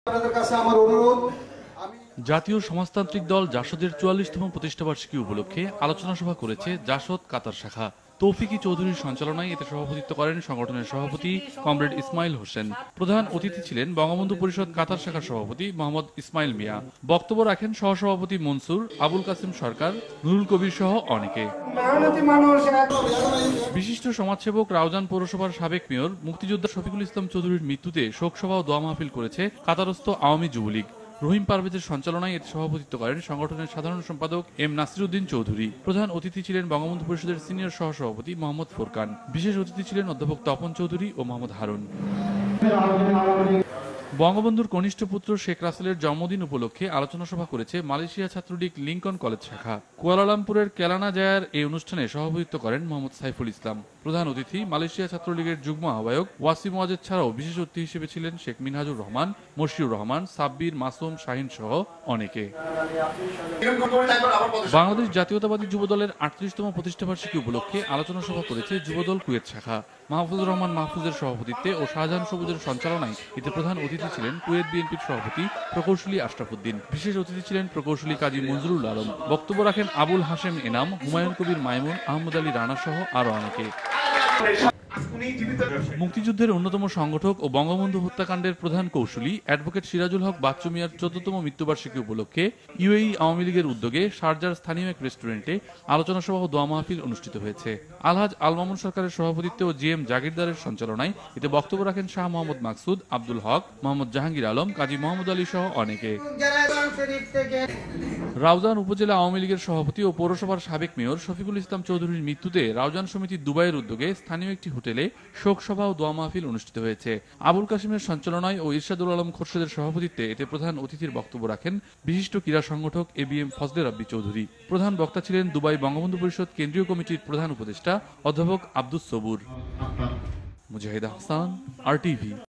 আপনাদের কাছে আমার অনুরোধ, জাতীয় সমাজতান্ত্রিক দল জাসদের ৪৪তম প্রতিষ্ঠাবার্ষিকী উপলক্ষে আলোচনা সভা করেছে জাসদ কাতার শাখা। তৌফিকি চৌধুরীর সঞ্চালনায় এতে সভাপতিত্ব করেন সংগঠনের সভাপতি কমরেড ইসমাইল হোসেন। প্রধান অতিথি ছিলেন বঙ্গবন্ধু পরিষদ কাতার শাখার সভাপতি মোহাম্মদ ইসমাইল মিয়া। বক্তব্য রাখেন সহসভাপতি মনসুর, আবুল কাসিম সরকার, নুরুল কবির সহ অনেকে। বিশিষ্ট সমাজসেবক রাউজান পৌরসভার সাবেক মেয়র মুক্তিযোদ্ধা শফিকুল ইসলাম চৌধুরীর মৃত্যুতে শোকসভা ও দোয়া মাহফিল করেছে কাতারস্থ আওয়ামী যুবলীগ। রহিম পারভেজের সঞ্চালনায় এতে সভাপতিত্ব করেন সংগঠনের সাধারণ সম্পাদক এম নাসিরউদ্দিন চৌধুরী। প্রধান অতিথি ছিলেন বঙ্গবন্ধু পরিষদের সিনিয়র সহসভাপতি মোহাম্মদ ফোরকান। বিশেষ অতিথি ছিলেন অধ্যাপক তপন চৌধুরী ও মোহাম্মদ হারুন। বঙ্গবন্ধুর কনিষ্ঠ পুত্র শেখ রাসেলের জন্মদিন উপলক্ষে আলোচনা সভা করেছে মালয়েশিয়া ছাত্রলীগ লিংকন কলেজ শাখা। কুয়ালালামপুরের কেলানা জায়ার এই অনুষ্ঠানে সভাপতিত্ব করেন মোহাম্মদ সাইফুল ইসলাম। প্রধান অতিথি মালয়েশিয়া ছাত্রলীগের যুগ্ম আহ্বায়ক ওয়াসিম ওয়াজেদ ছাড়াও বিশেষ অতিথি হিসেবে ছিলেন শেখ মিনহাজুর রহমান, মশিউর রহমান, সাব্বির, মাসুম, শাহিন সহ অনেকে। বাংলাদেশ জাতীয়তাবাদী যুবদলের ৩৮তম প্রতিষ্ঠাবার্ষিকী উপলক্ষে আলোচনা সভা করেছে যুবদল কুয়েত শাখা। মাহফুজুর রহমান মাহফুজের সভাপতিত্বে ও শাহজাহান সবুজের সঞ্চালনায় এতে প্রধান অতিথি ছিলেন কুয়েত বিএনপির সভাপতি প্রকৌশলী আশরাফুদ্দিন। বিশেষ অতিথি ছিলেন প্রকৌশলী কাজী মনজুরুল আলম। বক্তব্য রাখেন আবুল হাশেম এনাম, হুমায়ুন কবির মাইমুন, আহমদ আলী রানা সহ আরো অনেকে। মুক্তিযুদ্ধের অন্যতম সংগঠক ও বঙ্গবন্ধু হত্যাকাণ্ডের প্রধান কৌশলী অ্যাডভোকেট সিরাজুল হক বাচ্চু মিয়ার ১৪তম মৃত্যুবার্ষিকী উপলক্ষে ইউএই আওয়ামী লীগের উদ্যোগে শারজার স্থানীয় এক রেস্টুরেন্টে আলোচনা সভা ও দোয়া মাহফিল অনুষ্ঠিত হয়েছে। আলহাজ আল মামুন সরকারের সভাপতিত্বে ও জিএম জাগিরদারের সঞ্চালনায় এতে বক্তব্য রাখেন শাহ মোহাম্মদ মাকসুদ, আব্দুল হক, মোহাম্মদ জাহাঙ্গীর আলম, কাজী মোহাম্মদ আলী সহ অনেকে। রাউজান উপজেলা আওয়ামী লীগের সভাপতি ও পৌরসভার সাবেক মেয়র শফিকুল ইসলাম চৌধুরীর মৃত্যুতে রাউজান সমিতি দুবাইয়ের উদ্যোগে স্থানীয় একটি হোটেলে শোক সভা ও দোয়া মাহফিল অনুষ্ঠিত হয়েছে। আবুল কাসিমের সঞ্চালনায় ও ইরশাদুল আলম খোরশেদের সভাপতিত্বে এতে প্রধান অতিথির বক্তব্য রাখেন বিশিষ্ট ক্রীড়া সংগঠক এবিএম ফজলে রাব্বি চৌধুরী। প্রধান বক্তা ছিলেন দুবাই বঙ্গবন্ধু পরিষদ কেন্দ্রীয় কমিটির প্রধান উপদেষ্টা অধ্যাপক আব্দুস সবুর। মুজাহিদ হাসান, RTV।